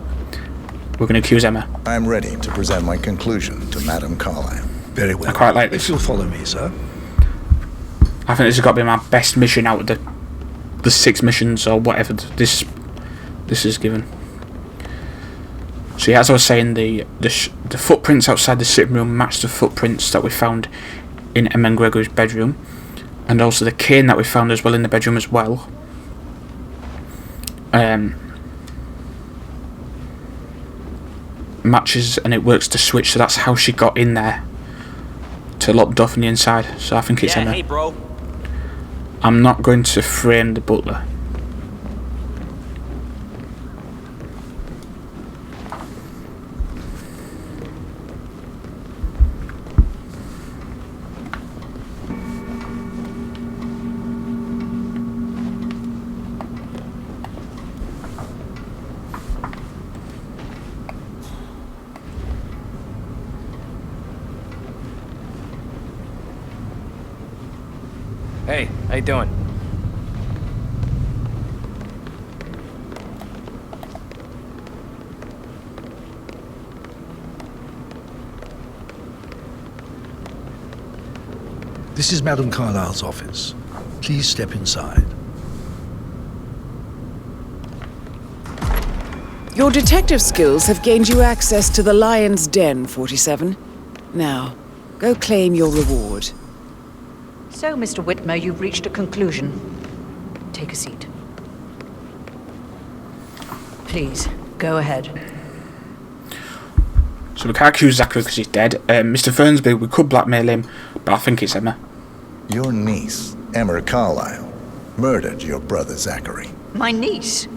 going to accuse Emma. I'm ready to present my conclusion to Madame Carlyle. Very well. I quite like this. If you'll follow me, sir. I think this has got to be my best mission out of the 6 missions or whatever this is given. So yeah, as I was saying, the footprints outside the sitting room match the footprints that we found in Emma and Gregory's bedroom, and also the cane that we found as well in the bedroom as well. Matches, and it works to switch, so that's how she got in there to lock the door from the inside. So I think it's Emma. Hey, bro. I'm not going to frame the butler. Hey, how you doing? This is Madame Carlyle's office. Please step inside. Your detective skills have gained you access to the Lion's Den, 47. Now, go claim your reward. So, Mr. Whitmer, you've reached a conclusion. Take a seat. Please, go ahead. So we can't accuse Zachary because he's dead. Mr. Fernsby, we could blackmail him, but I think it's Emma. Your niece, Emma Carlyle murdered your brother Zachary. My niece?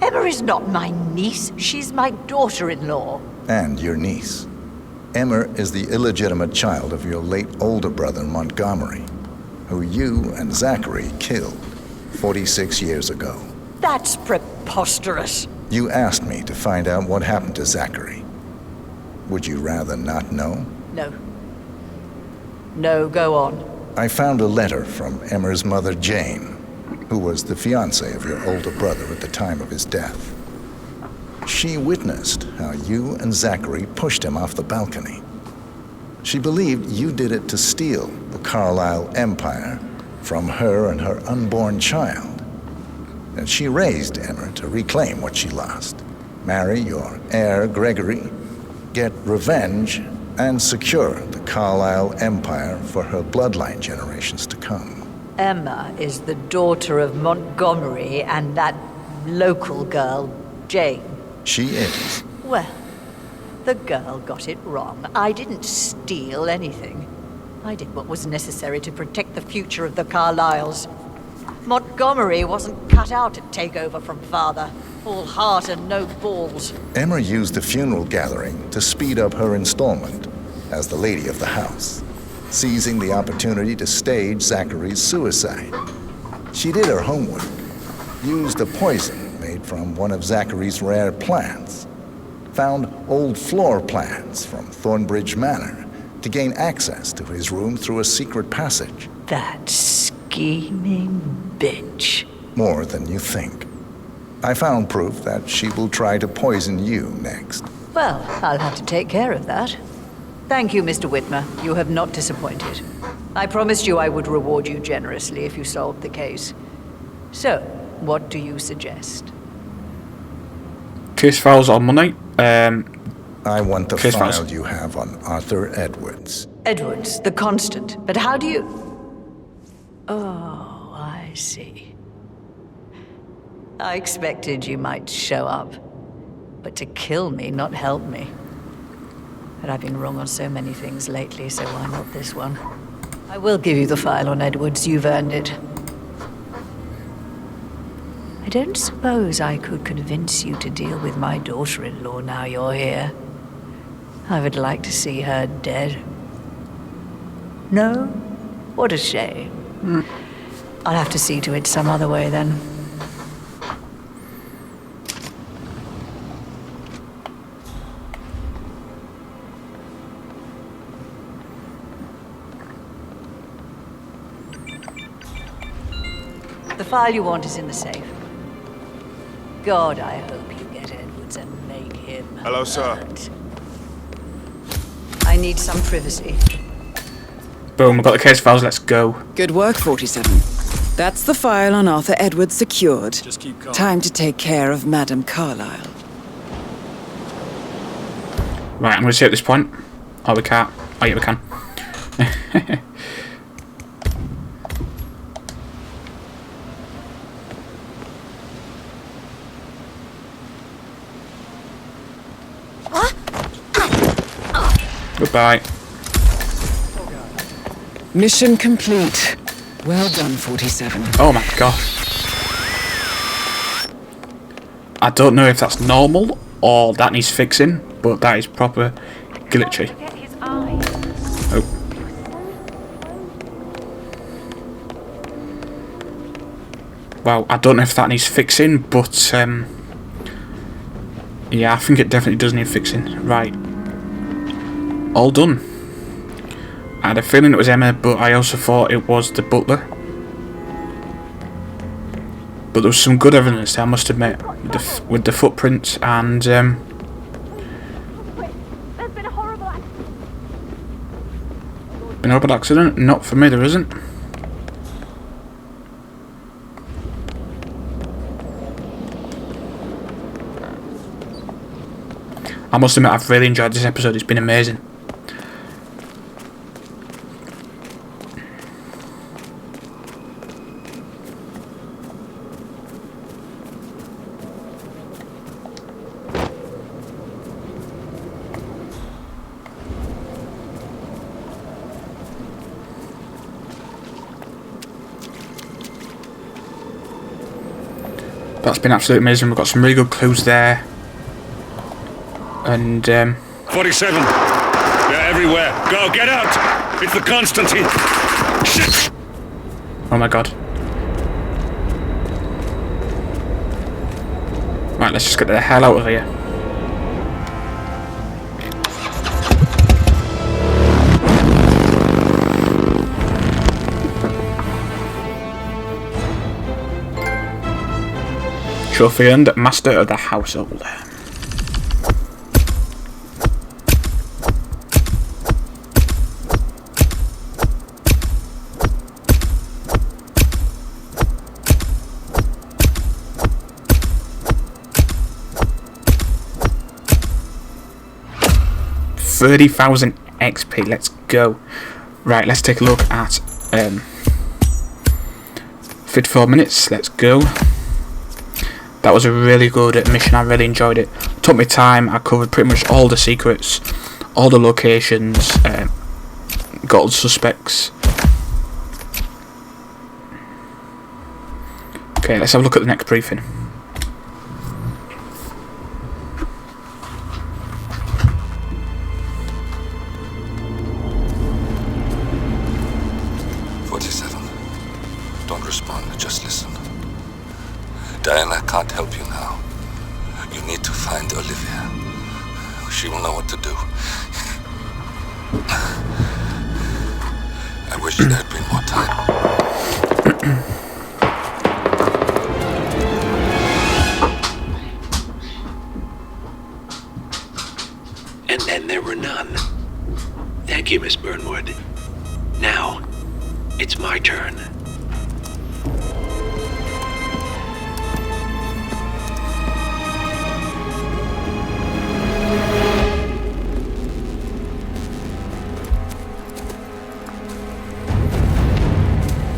Emma is not my niece. She's my daughter-in-law. And your niece. Emma is the illegitimate child of your late older brother Montgomery, who you and Zachary killed 46 years ago. That's preposterous. You asked me to find out what happened to Zachary. Would you rather not know? No. No, go on. I found a letter from Emma's mother, Jane, who was the fiancée of your older brother at the time of his death. She witnessed how you and Zachary pushed him off the balcony. She believed you did it to steal the Carlyle empire from her and her unborn child. And she raised Emma to reclaim what she lost, marry your heir, Gregory, get revenge, and secure the Carlyle empire for her bloodline generations to come. Emma is the daughter of Montgomery and that local girl, Jane. She is. Well, the girl got it wrong. I didn't steal anything. I did what was necessary to protect the future of the Carlyles. Montgomery wasn't cut out to take over from father. All heart and no balls. Emma used the funeral gathering to speed up her installment as the lady of the house, seizing the opportunity to stage Zachary's suicide. She did her homework, used a poison made from one of Zachary's rare plants, found old floor plans from Thornbridge Manor to gain access to his room through a secret passage. That scheming bitch. More than you think. I found proof that she will try to poison you next. Well, I'll have to take care of that. Thank you, Mr. Whitmer. You have not disappointed. I promised you I would reward you generously if you solved the case. So, what do you suggest? Case files on Monday. I want the case file files. you have on Arthur Edwards. Edwards, the Constant. But how do you... Oh, I see. I expected you might show up. But to kill me, not help me. But I've been wrong on so many things lately, so why not this one? I will give you the file on Edwards. You've earned it. I don't suppose I could convince you to deal with my daughter-in-law now you're here. I would like to see her dead. No? What a shame. I'll have to see to it some other way then. The file you want is in the safe. God, I hope you get Edwards and make him Hello, sir. hurt. I need some privacy. Boom, we've got the case files, let's go. Good work, 47. That's the file on Arthur Edwards secured. Just keep calm. Time to take care of Madame Carlyle. Right, I'm going to see at this point. Oh, we can't. Oh, yeah, we can. Goodbye. Mission complete. Well done, 47. Oh my god. I don't know if that's normal or that needs fixing, but that is proper glitchy. Oh. Well, I don't know if that needs fixing, but yeah, I think it definitely does need fixing. Right. All done. I had a feeling it was Emma, but I also thought it was the butler. But there was some good evidence there, I must admit, with the footprints and There's been a horrible accident. an horrible accident. Not for me, there isn't. I must admit, I've really enjoyed this episode. It's been amazing. That's been absolutely amazing. We've got some really good clues there. And 47. They're everywhere. Go, get out! It's the Constantine. Shit! Oh my god. Right, let's just get the hell out of here. Trophy earned, Master of the Household. $30,000 XP, let's go. Right, let's take a look at 54 minutes, let's go. That was a really good mission, I really enjoyed it. Took me time, I covered pretty much all the secrets, all the locations, got all the suspects. Okay, let's have a look at the next briefing. Don't respond, just listen. Diana can't help you now. You need to find Olivia. She will know what to do. I wish there had been more time. And then there were none. Thank you, Miss Burnwood. Now, it's my turn.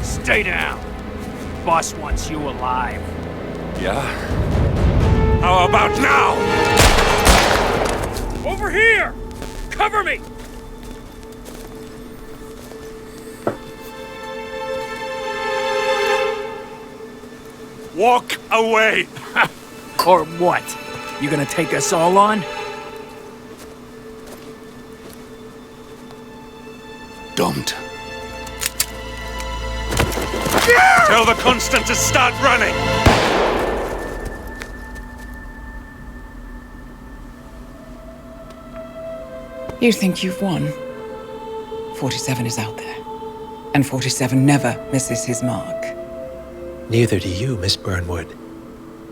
Stay down. Boss wants you alive. Yeah? How about now? Over here! Cover me! Walk away! Or what? You gonna take us all on? Don't. Tell the Constant to start running! You think you've won? 47 is out there. And 47 never misses his mark. Neither do you, Miss Burnwood.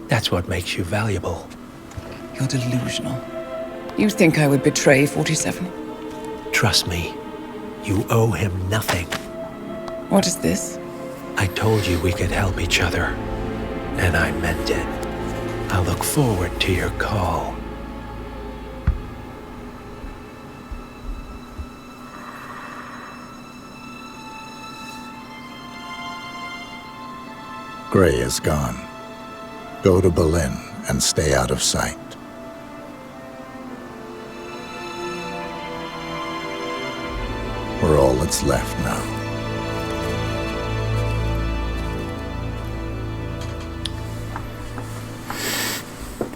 That's what makes you valuable. You're delusional. You think I would betray 47? Trust me, you owe him nothing. What is this? I told you we could help each other, and I meant it. I look forward to your call. Gray is gone. Go to Berlin and stay out of sight. We're all that's left now.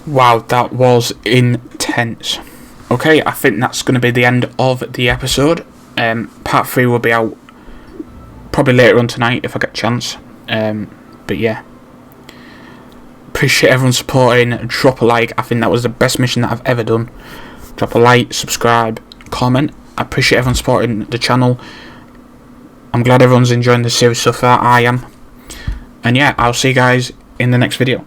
Wow, that was intense. Okay, I think that's going to be the end of the episode. Part 3 will be out probably later on tonight if I get a chance. But yeah, appreciate everyone supporting. Drop a like. I think that was the best mission that I've ever done. Drop a like, subscribe, comment. I appreciate everyone supporting the channel. I'm glad everyone's enjoying the series so far. I am. And yeah, I'll see you guys in the next video.